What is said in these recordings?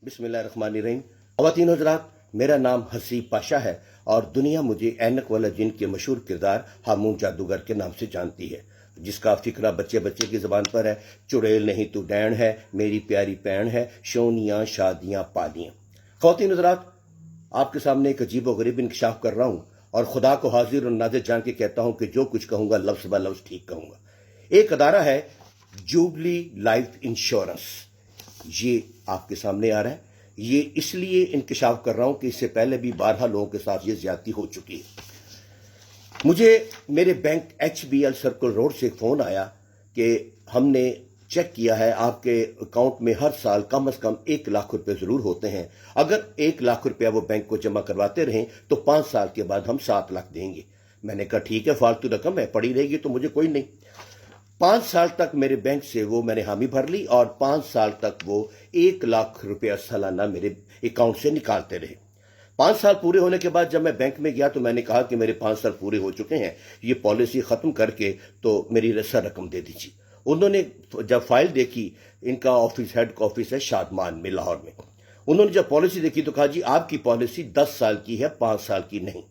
बिस्मिल्लाहिर्रहमानिर्रहीम। ख़वातीन हज़रात, मेरा नाम हसीब पाशा है और दुनिया मुझे ऐनक वाला जिन के मशहूर किरदार हामून जादूगर के नाम से जानती है, जिसका फिक्रा बच्चे बच्चे की ज़बान पर है। चुड़ैल नहीं तू डैन है, मेरी प्यारी पैन है, शोनियाँ शादियाँ पालियाँ। ख़वातीन हज़रात, आपके सामने एक अजीब व गरीब इंकशाफ कर रहा हूँ और खुदा को हाजिर और नाज़िर जान के कहता हूँ कि जो कुछ कहूँगा लफ्ज़ ब लफ्ज़ ठीक कहूँगा। एक अदारा है जुबली लाइफ इंश्योरेंस, ये आपके सामने आ रहा है। ये इसलिए इंकशाफ कर रहा हूं कि इससे पहले भी बारहा लोगों के साथ ये ज्यादती हो चुकी है। मुझे मेरे बैंक HBL सर्कल रोड से फोन आया कि हमने चेक किया है, आपके अकाउंट में हर साल कम से कम 1 लाख रुपए जरूर होते हैं। अगर 1 लाख रुपया वो बैंक को जमा करवाते रहें तो 5 साल के बाद हम 7 लाख देंगे। मैंने कहा ठीक है, फालतू रकम है, पड़ी रहेगी तो मुझे कोई नहीं। 5 साल तक मेरे बैंक से वो मैंने हामी भर ली और 5 साल तक वो 1 लाख रुपया सालाना मेरे अकाउंट से निकालते रहे। 5 साल पूरे होने के बाद जब मैं बैंक में गया तो मैंने कहा कि मेरे 5 साल पूरे हो चुके हैं, ये पॉलिसी खत्म करके तो मेरी रसा रकम दे दीजिए। उन्होंने जब फाइल देखी, इनका ऑफिस हेड ऑफिस है शादमान में, लाहौर में। उन्होंने जब पॉलिसी देखी तो कहा जी आपकी पॉलिसी 10 साल की है, 5 साल की नहीं।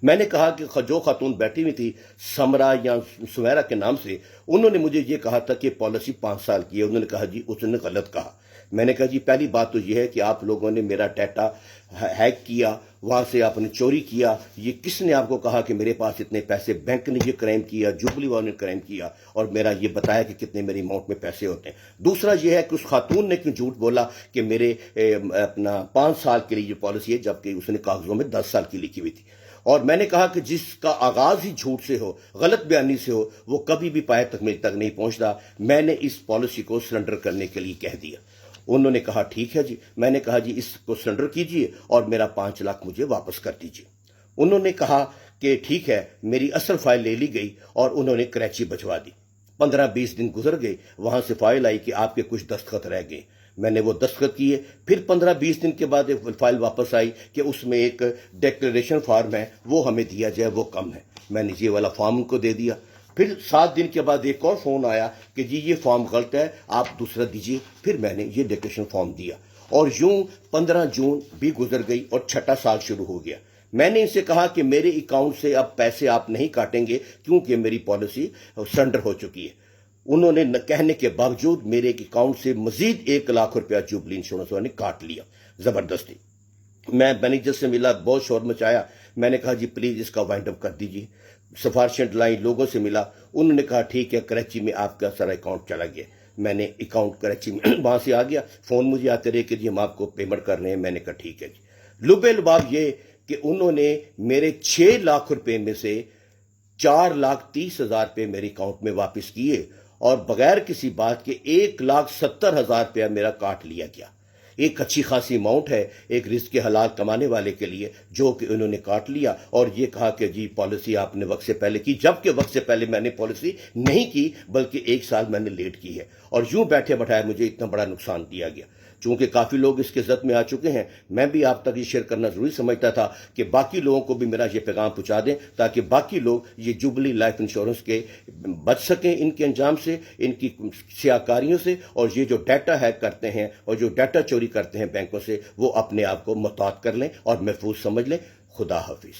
मैंने कहा कि जो खातून बैठी हुई थी समरा या सुमेरा के नाम से, उन्होंने मुझे ये कहा था कि पॉलिसी 5 साल की है। उन्होंने कहा जी उसने गलत कहा। मैंने कहा जी पहली बात तो ये है कि आप लोगों ने मेरा डाटा हैक किया, वहां से आपने चोरी किया। ये किसने आपको कहा कि मेरे पास इतने पैसे? बैंक ने ये क्राइम किया, जुबली वालों ने क्राइम किया और मेरा ये बताया कि कितने मेरी अमाउंट में पैसे होते हैं। दूसरा ये है कि उस खातून ने क्यों झूठ बोला कि मेरे अपना 5 साल के लिए ये पॉलिसी है, जबकि उसने कागजों में 10 साल की लिखी हुई थी। और मैंने कहा कि जिसका आगाज ही झूठ से हो, गलत बयानी से हो, वो कभी भी पाए तक मेरे तक नहीं पहुंचता। मैंने इस पॉलिसी को सरेंडर करने के लिए कह दिया। उन्होंने कहा ठीक है जी। मैंने कहा जी इसको सरेंडर कीजिए और मेरा 5 लाख मुझे वापस कर दीजिए। उन्होंने कहा कि ठीक है। मेरी असल फाइल ले ली गई और उन्होंने कराची भिजवा दी। 15-20 दिन गुजर गए, वहां से फाइल आई कि आपके कुछ दस्तखत रह गए। मैंने वो दस्तखत किए। फिर 15-20 दिन के बाद एक फाइल वापस आई कि उसमें एक डिक्लेरेशन फॉर्म है, वो हमें दिया जाए, वो कम है। मैंने ये वाला फॉर्म उनको दे दिया। फिर 7 दिन के बाद एक और फोन आया कि जी ये फॉर्म गलत है, आप दूसरा दीजिए। फिर मैंने ये डिक्लेरेशन फॉर्म दिया और यूं 15 जून भी गुजर गई और 6ठा साल शुरू हो गया। मैंने इनसे कहा कि मेरे अकाउंट से अब पैसे आप नहीं काटेंगे क्योंकि मेरी पॉलिसी सरेंडर हो चुकी है। उन्होंने कहने के बावजूद मेरे अकाउंट से मजीद 1 लाख रुपया जुबली इंश्योरेंस वालों ने काट लिया जबरदस्ती। मैं मैनेजर से मिला, बहुत शोर मचाया। मैंने कहा जी प्लीज इसका वाइंड अप कर दीजिए। सिफारिशें लाई, लोगों से मिला। उन्होंने कहा ठीक है, कराची में आपका सारा अकाउंट चला गया। मैंने अकाउंट कराची में वहां से आ गया। फोन मुझे आते रहे कि जी हम आपको पेमेंट कर रहे हैं। मैंने कहा ठीक है जी। लुबे लुबाब ये कि उन्होंने मेरे 6 लाख रुपए में से 4,30,000 रुपये मेरे अकाउंट में वापस किए और बगैर किसी बात के 1,70,000 रुपया मेरा काट लिया गया। एक अच्छी खासी अमाउंट है एक रिस्क के हलाल कमाने वाले के लिए, जो कि उन्होंने काट लिया और ये कहा कि जी पॉलिसी आपने वक्त से पहले की, जबकि वक्त से पहले मैंने पॉलिसी नहीं की, बल्कि 1 साल मैंने लेट की है। और यूं बैठे बैठाए मुझे इतना बड़ा नुकसान दिया गया। चूंकि काफी लोग इसके जद में आ चुके हैं, मैं भी आप तक ये शेयर करना जरूरी समझता था कि बाकी लोगों को भी मेरा ये पैगाम पहुंचा दें, ताकि बाकी लोग ये जुबली लाइफ इंश्योरेंस के बच सकें इनके अंजाम से, इनकी सियाकारियों से। और ये जो डाटा हैक करते हैं और जो डाटा चोरी करते हैं बैंकों से, वो अपने आप को मुहतात कर लें और महफूज समझ लें। खुदा हाफिज।